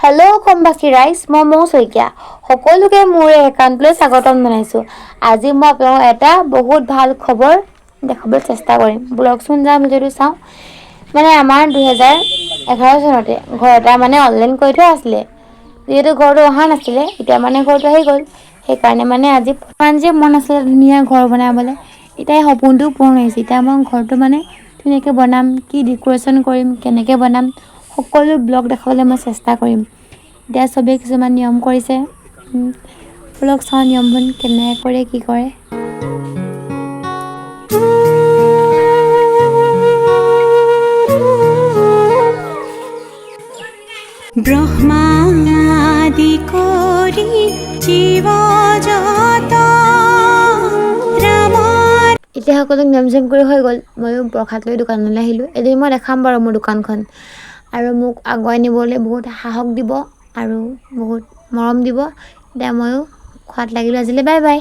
Hello' অসমবাসী ৰাইজ, মই মৌ শইকীয়া। সকলোকে মোৰ একাউণ্টলৈ স্বাগতম জনাইছোঁ। আজি মই আপোনালোকক এটা বহুত ভাল খবৰ দেখাবলৈ চেষ্টা কৰিম। ব্লগচোন যাম যদি চাওঁ। মানে আমাৰ 2011 চনতে ঘৰ এটা মানে অনলাইন কৰি থোৱা আছিলে। যিহেতু ঘৰটো অহা নাছিলে, এতিয়া মানে ঘৰটো আহি গ'ল। সেইকাৰণে মানে আজি যে মন আছিলে ধুনীয়া ঘৰ বনাবলৈ, এতিয়া সপোনটো পূৰণ হৈছে। এতিয়া মই ঘৰটো মানে ধুনীয়াকৈ বনাম, কি ডেক'ৰেশ্যন কৰিম, কেনেকৈ বনাম, সকলো ব্লগ দেখাবলৈ মই চেষ্টা কৰিম। এতিয়া চবেই কিছুমান নিয়ম কৰিছে, ব্লগ চাওঁ নিয়মবোৰ কেনেকৈ কৰে, কি কৰে। ব্ৰহ্মাদি কৰি জীৱ জগত এতিয়া সকলোক নিয়ম চিয়ম কৰি হৈ গ'ল। ময়ো প্ৰসাদ লৈ দোকানলৈ আহিলোঁ। এদিন মই দেখাম বাৰু মোৰ দোকানখন, আৰু মোক আগুৱাই নিবলৈ বহুত সাহস দিব আৰু বহুত মৰম দিব। এতিয়া ময়ো খোৱাত লাগিলোঁ আজিলৈ। Bye bye.